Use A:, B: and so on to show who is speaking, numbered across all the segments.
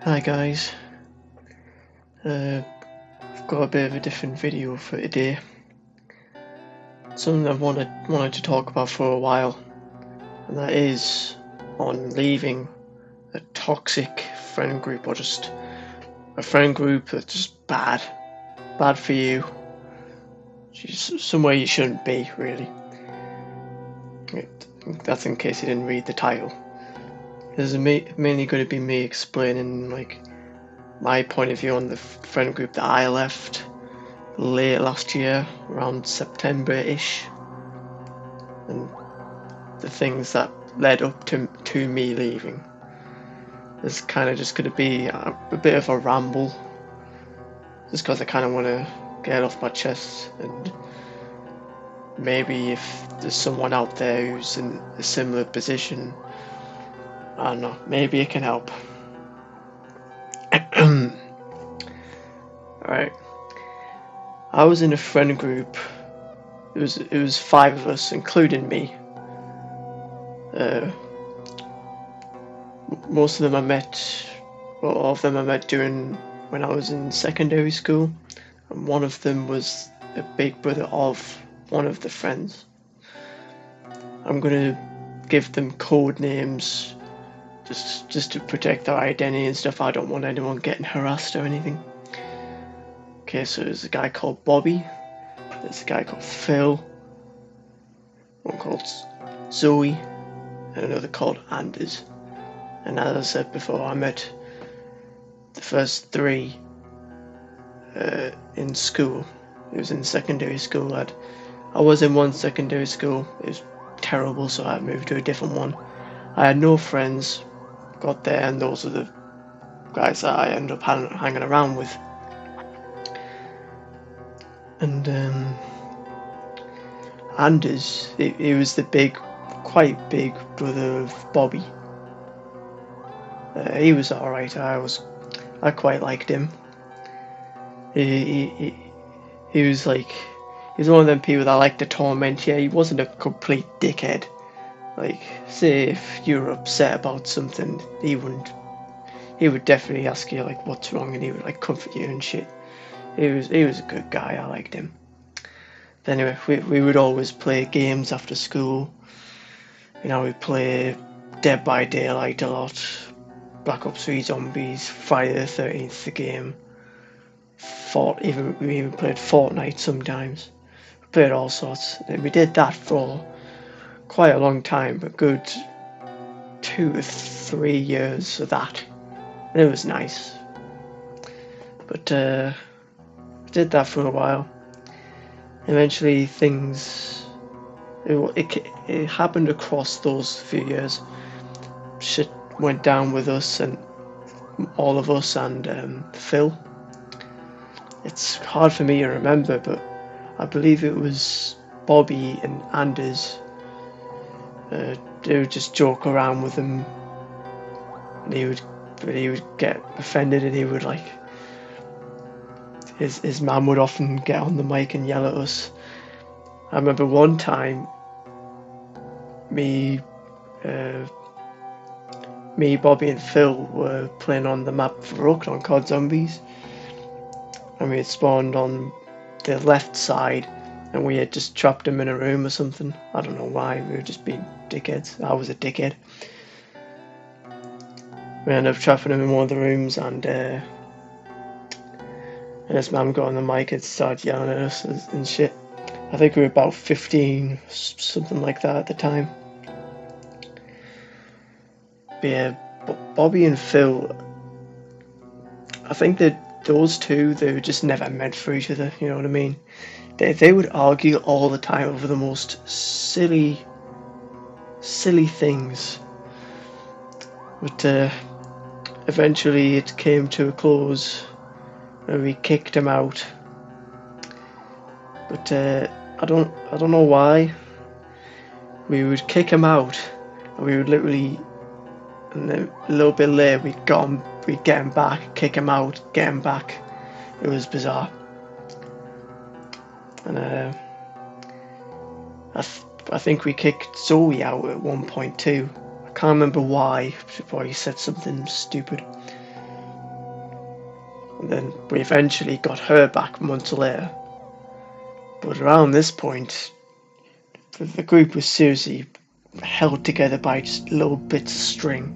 A: Hi guys, I've got a bit of a different video for today. Something I've wanted to talk about for a while, and that is on leaving a toxic friend group, or just a friend group that's just bad for you. Just somewhere you shouldn't be, really. That's in case you didn't read the title. This is mainly going to be me explaining my point of view on the friend group that I left late last year, around September-ish, and the things that led up to me leaving. It's kind of just going to be a bit of a ramble, just because I kind of want to get it off my chest, and maybe if there's someone out there who's in a similar position, I don't know, maybe it can help. Alright. I was in a friend group. It was 5 of us, including me. Most of them I met, well, all of them I met during when I was in secondary school, and one of them was a big brother of one of the friends. I'm gonna give them code names just to protect their identity and stuff. I don't want anyone getting harassed or anything. Okay, so there's a guy called Bobby, there's a guy called Phil, one called Zoe, and another called Anders. And as I said before, I met the first 3 in school. It was in secondary school. I was in one secondary school. It was terrible, so I moved to a different one. I had no friends. Got there, and those are the guys that I ended up hanging around with. And Anders, he was the quite big brother of Bobby. He was alright. I quite liked him. He was one of them people that liked to torment you. He wasn't a complete dickhead. Like, say if you were upset about something, he would definitely ask you like what's wrong, and he would like comfort you and shit. He was a good guy. I liked him. But anyway, we would always play games after school. You know, we'd play Dead by Daylight a lot, Black Ops 3 Zombies, Friday the 13th the game. We even played Fortnite sometimes. We played all sorts. And we did that for quite a long time, a good 2 or 3 years of that. And it was nice. But we did that for a while. Eventually it happened across those few years. Shit went down with us, and all of us, and Phil. It's hard for me to remember, but I believe it was Bobby and Anders. They would just joke around with him, and he would get offended, and he would his mum would often get on the mic and yell at us. I remember one time me, Bobby and Phil were playing on the map Rook on COD Zombies, and we had spawned on the left side, and we had just trapped him in a room or something. I don't know why, we were just being dickheads. I was a dickhead. We ended up trapping him in one of the rooms, and his mum got on the mic and started yelling at us and shit. I think we were about 15, something like that at the time. But yeah, Bobby and Phil, I think that those two, they were just never meant for each other, you know what I mean? They would argue all the time over the most silly things. But eventually it came to a close, and we kicked him out. But I don't know why. We would kick him out, and we would literally, and then a little bit later we'd get him back, kick him out, get him back. It was bizarre. And I think we kicked Zoe out at one point too. I can't remember why. She probably said something stupid. And then we eventually got her back months later. But around this point, the group was seriously held together by just little bits of string.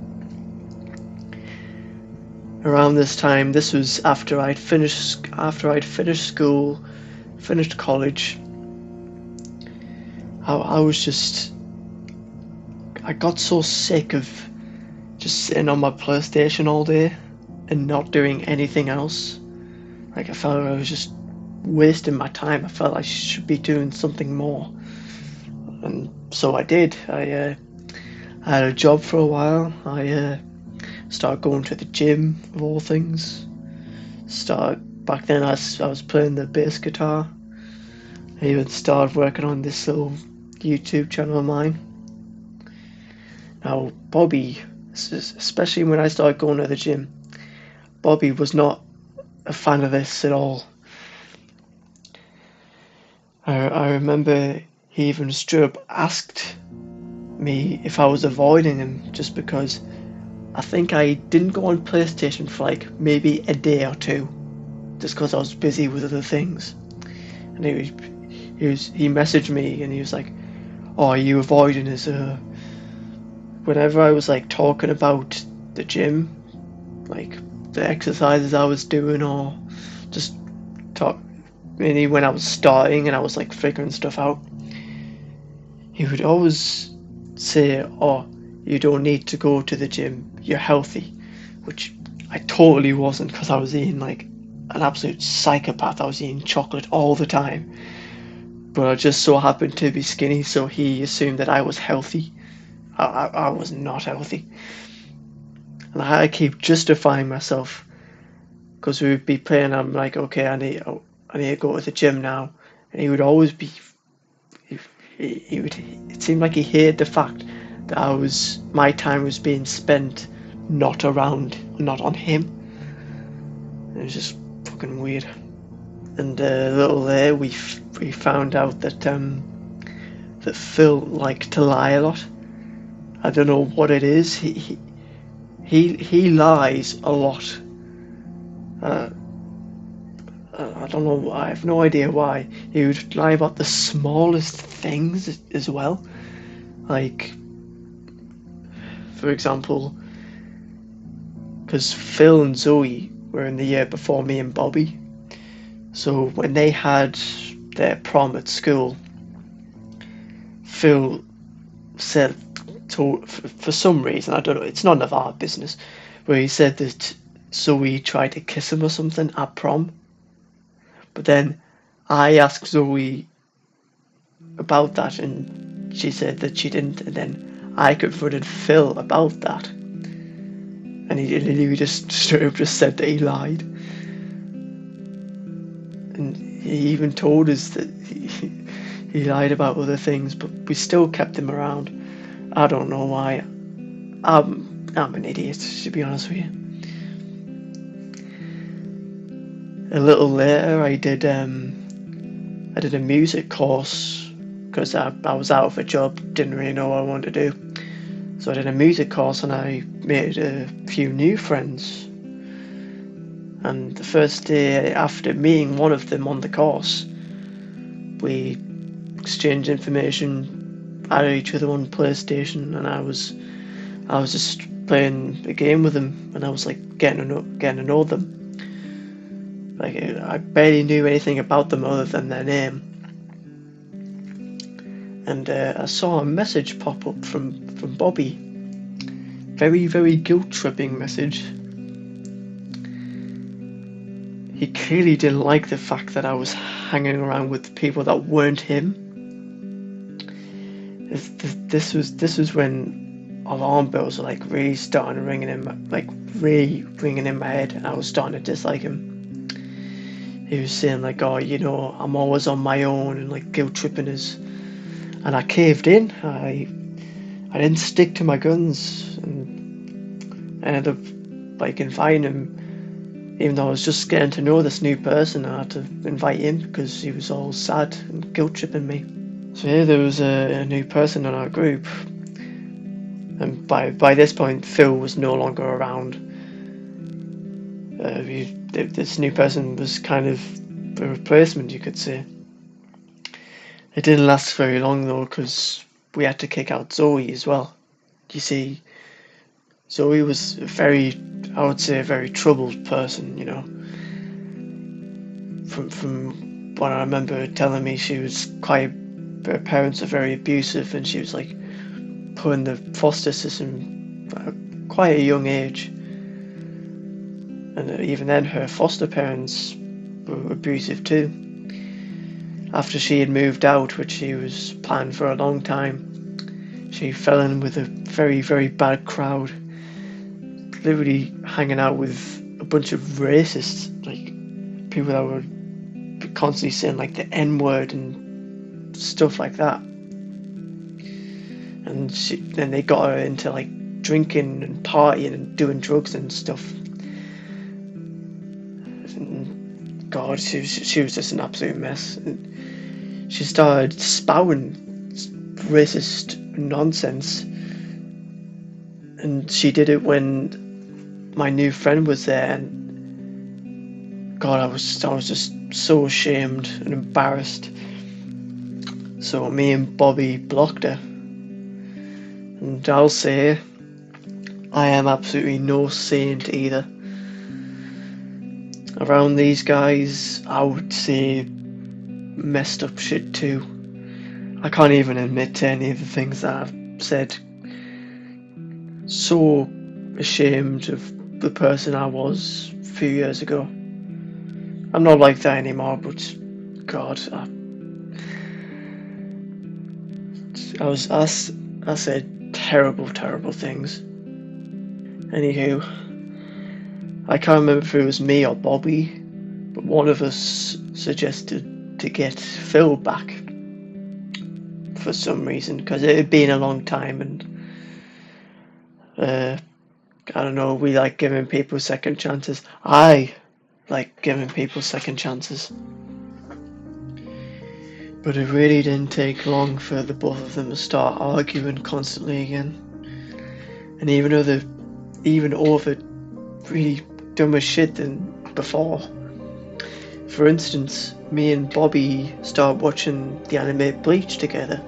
A: Around this time, this was after I'd finished school, finished college. I was just, I got so sick of just sitting on my PlayStation all day and not doing anything else. Like, I felt I was just wasting my time. I felt I should be doing something more. And so I did. I had a job for a while. I started going to the gym, of all things. Back then I was playing the bass guitar. I even started working on this little YouTube channel of mine. Now, Bobby, especially when I started going to the gym, Bobby was not a fan of this at all. I remember he even straight up asked me if I was avoiding him just because I think I didn't go on PlayStation for like maybe a day or two, just because I was busy with other things. And he messaged me and he was like, "Oh, are you avoiding us?" Whenever I was like talking about the gym, like the exercises I was doing, or just talk, mainly when I was starting and I was like figuring stuff out, he would always say, "Oh, you don't need to go to the gym. You're healthy," which I totally wasn't, because I was eating like an absolute psychopath. I was eating chocolate all the time. But I just so happened to be skinny, so he assumed that I was healthy. I was not healthy. And I had to keep justifying myself, because we would be playing. I'm like, okay, I need to go to the gym now. And he would always be, he would, it seemed like he hated the fact that my time was being spent not on him. It was just fucking weird. And a little later, we found out that Phil liked to lie a lot. I don't know what it is. He lies a lot. Uh, I don't know. I have no idea why. He would lie about the smallest things as well. Like, for example, because Phil and Zoe were in the year before me and Bobby. So when they had their prom at school, Phil said, for some reason, I don't know, it's none of our business, where he said that Zoe tried to kiss him or something at prom. But then I asked Zoe about that, and she said that she didn't, and then I confronted Phil about that. And he just straight up just said that he lied. And he even told us that he lied about other things, but we still kept him around. I don't know why. I'm an idiot, to be honest with you. A little later, I did a music course, because I was out of a job, didn't really know what I wanted to do. So I did a music course and I made a few new friends. And the first day after meeting one of them on the course, we exchanged information, added each other on PlayStation, and I was just playing a game with them, and I was like getting to know them. Like, I barely knew anything about them other than their name. And I saw a message pop up from Bobby. Very, very guilt-tripping message. He clearly didn't like the fact that I was hanging around with people that weren't him. This was when alarm bells were like really starting ringing in my head, and I was starting to dislike him. He was saying like, "Oh, I'm always on my own," and like guilt tripping us. And I caved in. I didn't stick to my guns, and I ended up like inviting him. Even though I was just getting to know this new person, I had to invite him because he was all sad and guilt tripping me. So yeah, there was a new person in our group, and by this point, Phil was no longer around. This new person was kind of a replacement, you could say. It didn't last very long though, because we had to kick out Zoe as well. You see, Zoe was I would say, a very troubled person. From what I remember her telling me, she was her parents were very abusive, and she was like put in the foster system at quite a young age. And even then, her foster parents were abusive too. After she had moved out, which she was planning for a long time, she fell in with a very, very bad crowd. Literally hanging out with a bunch of racists, like people that were constantly saying like the N-word and stuff like that. And then they got her into like drinking and partying and doing drugs and stuff. And God, she was just an absolute mess. And she started spouting racist nonsense, and she did it when my new friend was there. And God, I was just so ashamed and embarrassed. So me and Bobby blocked her. And I'll say, I am absolutely no saint either. Around these guys, I would say messed up shit too. I can't even admit to any of the things that I've said. So ashamed of the person I was a few years ago. I'm not like that anymore, but God, I said terrible, terrible things. Anywho, I can't remember if it was me or Bobby, but one of us suggested to get Phil back for some reason, because it had been a long time, and I don't know, we like giving people second chances. I like giving people second chances. But it really didn't take long for the both of them to start arguing constantly again. And even over really dumber shit than before. For instance, me and Bobby started watching the anime Bleach together,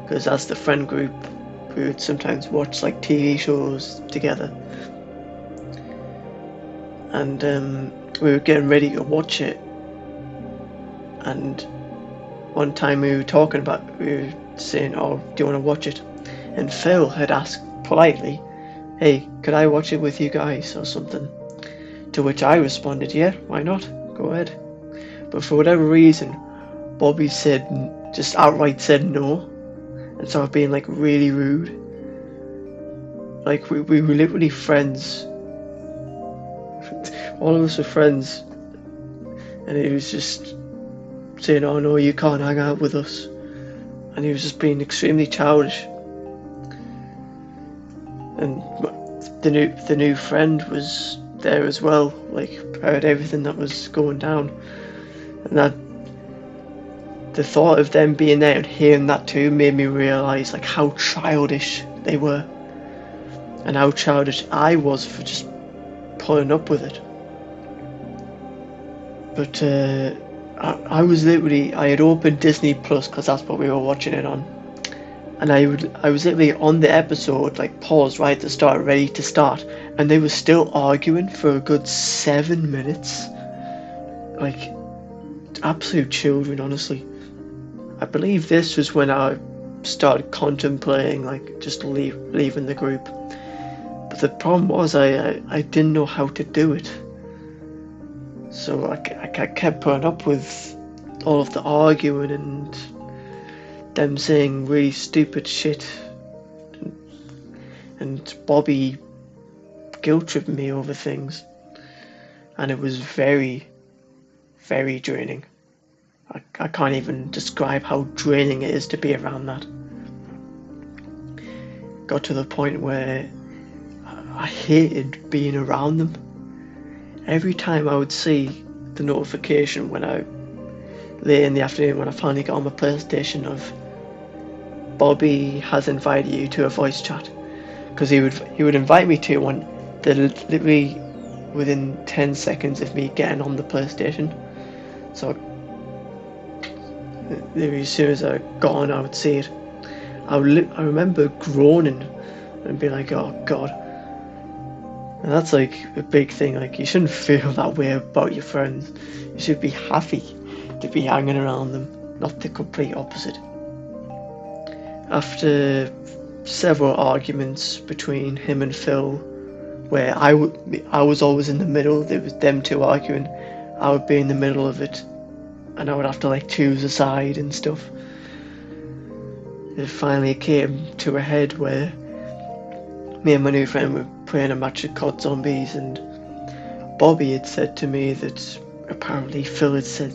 A: because as the friend group, we would sometimes watch like TV shows together. And we were getting ready to watch it, and one time we were saying, oh, do you want to watch it? And Phil had asked politely, hey, could I watch it with you guys or something? To which I responded, yeah, why not? Go ahead. But for whatever reason, Bobby just outright said no, and started being like really rude. Like we were literally friends. All of us were friends, and he was just saying, oh no, you can't hang out with us. And he was just being extremely childish. And the new friend was there as well, like heard everything that was going down. And that the thought of them being there and hearing that too made me realise like how childish they were. And how childish I was for just putting up with it. But I had opened Disney Plus because that's what we were watching it on, and I was literally on the episode, like paused right at the start, ready to start, and they were still arguing for a good 7 minutes, like absolute children, honestly. I believe this was when I started contemplating like just leaving the group, but the problem was I didn't know how to do it. So I kept putting up with all of the arguing and them saying really stupid shit, and Bobby guilt-tripping me over things, and it was very, very draining. I can't even describe how draining it is to be around that. Got to the point where I hated being around them. Every time I would see the notification when late in the afternoon when I finally got on my PlayStation of Bobby has invited you to a voice chat, because he would invite me to one that literally within 10 seconds of me getting on the PlayStation. So as soon as I got on, I would see it. I remember groaning and being like, oh god. And that's like a big thing. Like, you shouldn't feel that way about your friends. You should be happy to be hanging around them, not the complete opposite. After several arguments between him and Phil, where I was always in the middle, there was them two arguing, I would be in the middle of it, and I would have to like choose a side and stuff. It finally came to a head where me and my new friend were playing a match of COD Zombies, and Bobby had said to me that apparently Phil had said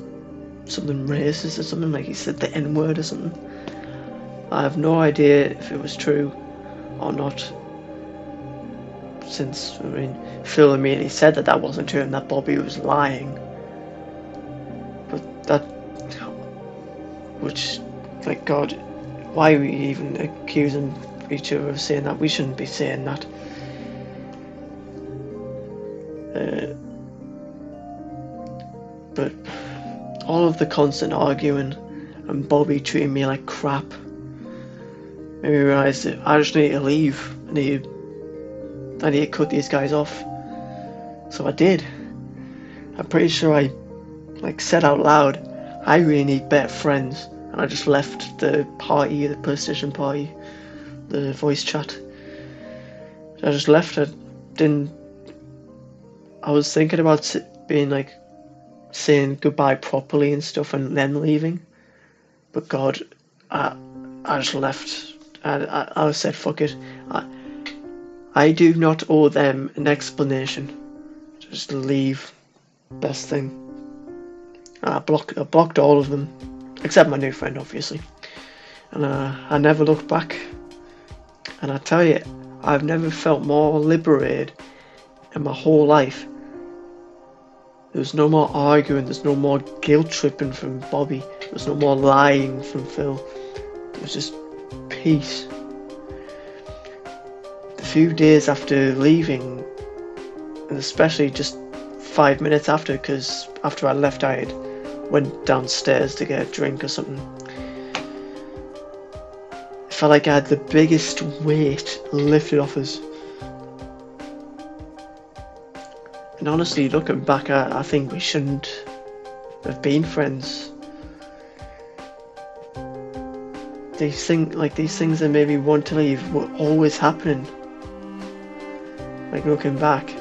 A: something racist or something, like he said the N-word or something. I have no idea if it was true or not, since, I mean, Phil immediately said that wasn't true and that Bobby was lying. But that, which, like, God, why are we even accusing each other of saying that? We shouldn't be saying that. But all of the constant arguing and Bobby treating me like crap made me realise that I just need to leave. I need to cut these guys off. So I did. I'm pretty sure I said out loud, I really need better friends, and I just left the party, the PlayStation party, the voice chat. I just left. I was thinking about being like saying goodbye properly and stuff and then leaving, but God, I just left. I said fuck it. I do not owe them an explanation. Just leave. Best thing. I blocked all of them, except my new friend, obviously. And I never looked back. And I tell you, I've never felt more liberated in my whole life. There's no more arguing, there's no more guilt tripping from Bobby, there's no more lying from Phil. There's just peace. The few days after leaving, and especially just 5 minutes after, because after I left I went downstairs to get a drink or something. It felt like I had the biggest weight lifted off us. And honestly, looking back, I think we shouldn't have been friends. These things that made me want to leave were always happening. Like, looking back,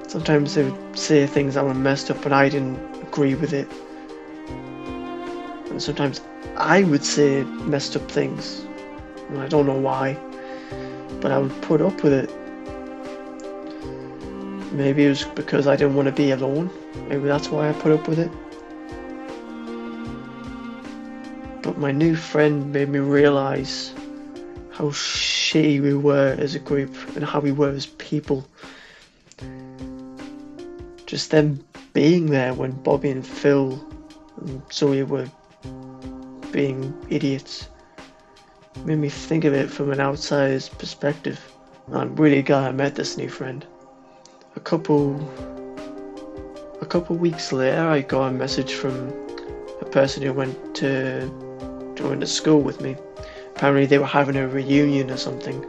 A: sometimes they would say things that were messed up and I didn't agree with it. And sometimes I would say messed up things, and I don't know why, but I would put up with it. Maybe it was because I didn't want to be alone. Maybe that's why I put up with it. But my new friend made me realise how shitty we were as a group and how we were as people. Just them being there when Bobby and Phil and Zoe were being idiots made me think of it from an outsider's perspective. I'm really glad I met this new friend. A couple weeks later, I got a message from a person who went to school with me. Apparently they were having a reunion or something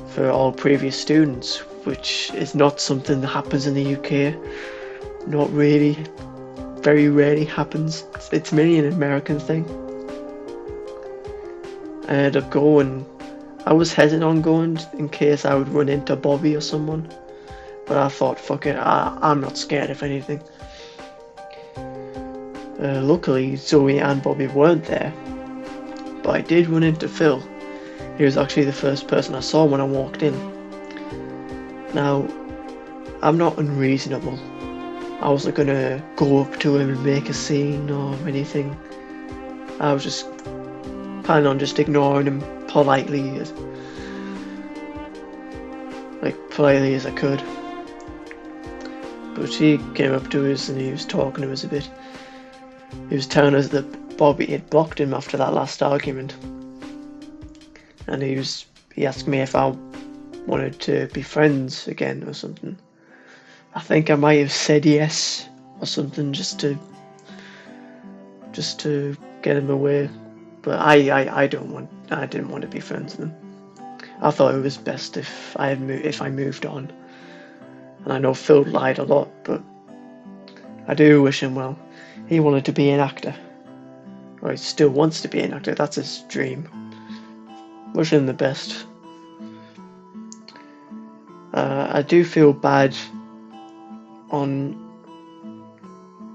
A: for all previous students, which is not something that happens in the UK. Not really. Very rarely happens. It's mainly an American thing. I ended up going. I was hesitant on going in case I would run into Bobby or someone, but I thought, fuck it, I'm not scared of anything. Luckily, Zoe and Bobby weren't there, but I did run into Phil. He was actually the first person I saw when I walked in. Now, I'm not unreasonable. I wasn't gonna go up to him and make a scene or anything. I was just planning on just ignoring him politely as I could. But he came up to us and he was talking to us a bit. He was telling us that Bobby had blocked him after that last argument, and he asked me if I wanted to be friends again or something. I think I might have said yes or something just to get him away. But I didn't want to be friends with him. I thought it was best if I moved on. And I know Phil lied a lot, but I do wish him well. He wanted to be an actor. Or he still wants to be an actor, that's his dream. Wish him the best. I do feel bad on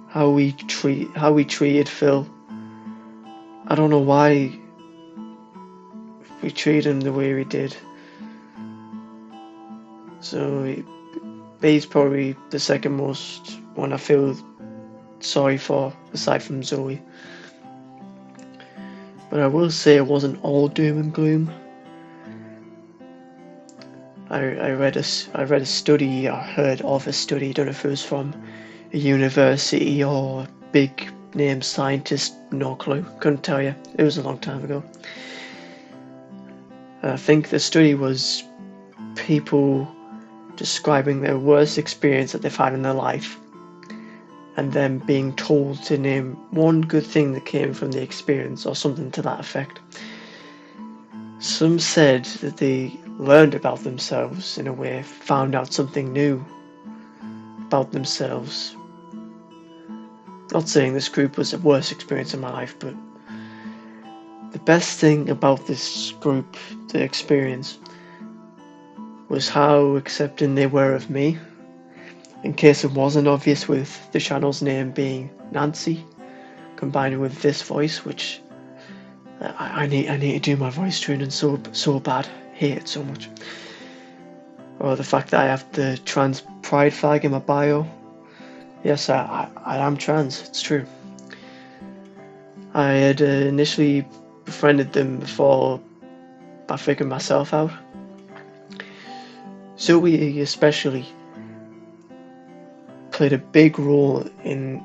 A: how we treated Phil. I don't know why we treated him the way we did. So he's probably the second most one I feel sorry for, aside from Zoe. But I will say it wasn't all doom and gloom. I read a study, I heard of a study, I don't know if it was from a university or a big name scientist, no clue, couldn't tell you, it was a long time ago. I think the study was people describing their worst experience that they've had in their life, and then being told to name one good thing that came from the experience, or something to that effect. Some said that they learned about themselves in a way, found out something new about themselves. Not saying this group was the worst experience in my life, but the best thing about this group, the experience, was how accepting they were of me. In case it wasn't obvious, with the channel's name being Nancy, combined with this voice, which I need to do my voice training so bad. Hate it so much. Or the fact that I have the trans pride flag in my bio. Yes, I am trans, it's true. I had initially befriended them before I figured myself out. Zoe especially played a big role in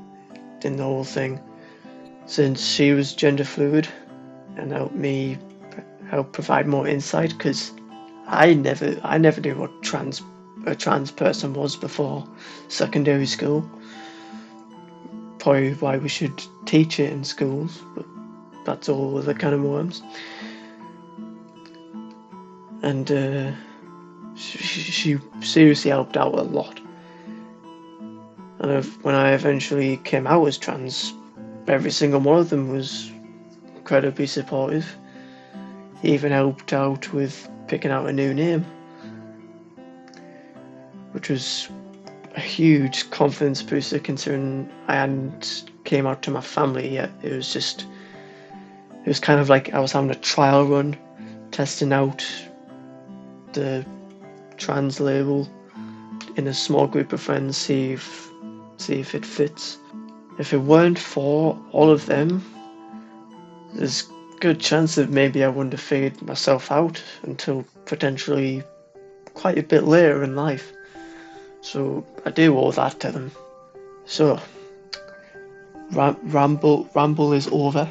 A: the whole thing, since she was gender fluid and help provide more insight, because I never knew what a trans person was before secondary school. Probably why we should teach it in schools, but that's all other kind of worms. And she seriously helped out a lot. And when I eventually came out as trans, every single one of them was incredibly supportive. He even helped out with picking out a new name, which was a huge confidence booster considering I hadn't came out to my family yet. It was kind of like I was having a trial run, testing out the trans label in a small group of friends, see if it fits. If it weren't for all of them, there's a good chance that maybe I wouldn't have figured myself out until potentially quite a bit later in life. So I do owe that to them. So ramble is over.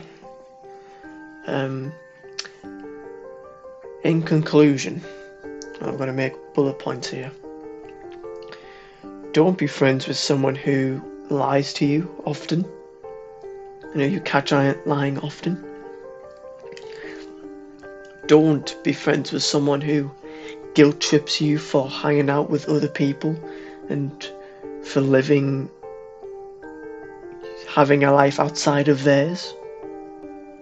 A: In conclusion, I'm going to make bullet points here. Don't be friends with someone who lies to you often. You catch lying often. Don't be friends with someone who guilt trips you for hanging out with other people and for having a life outside of theirs.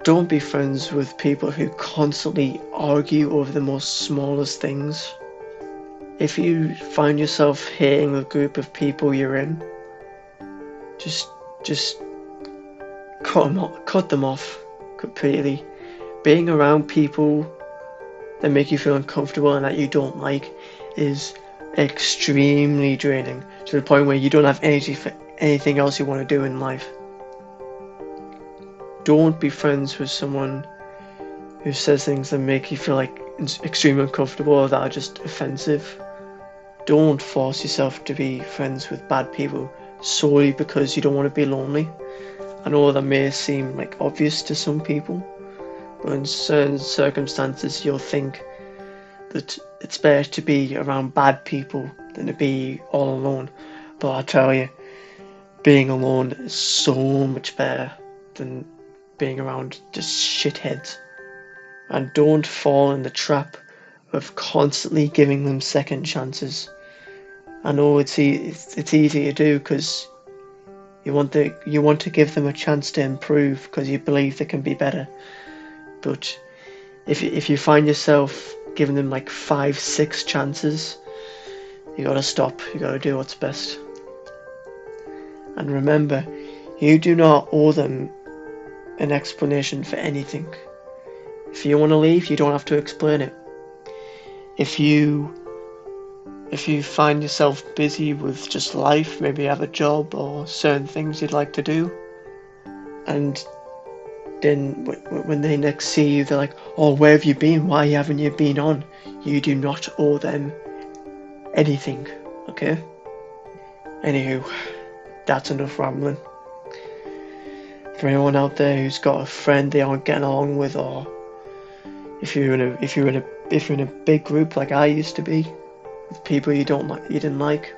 A: Don't be friends with people who constantly argue over the most smallest things. If you find yourself hating the group of people you're in, just cut them off completely. Being around people that make you feel uncomfortable and that you don't like is extremely draining, to the point where you don't have energy for anything else you want to do in life. Don't be friends with someone who says things that make you feel like extremely uncomfortable or that are just offensive. Don't force yourself to be friends with bad people solely because you don't want to be lonely. I know that may seem like obvious to some people, but in certain circumstances you'll think that it's better to be around bad people than to be all alone. But I tell you, being alone is so much better than being around just shitheads. And don't fall in the trap of constantly giving them second chances. I know it's easy to do because you want to give them a chance to improve because you believe they can be better. But if you find yourself giving them like 5, 6 chances, you gotta stop. You gotta do what's best. And remember, you do not owe them an explanation for anything. If you want to leave, you don't have to explain it. If you find yourself busy with just life, maybe you have a job or certain things you'd like to do, and then when they next see you, they're like, "Oh, where have you been? Why haven't you been on?" You do not owe them anything. Okay. Anywho, that's enough rambling. For anyone out there who's got a friend they aren't getting along with, or if you're in a big group like I used to be, with people you didn't like,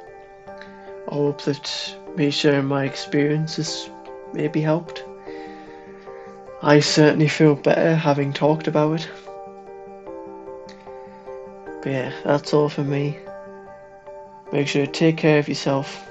A: I hope that me sharing my experiences maybe helped. I certainly feel better having talked about it. But yeah, that's all for me. Make sure to take care of yourself.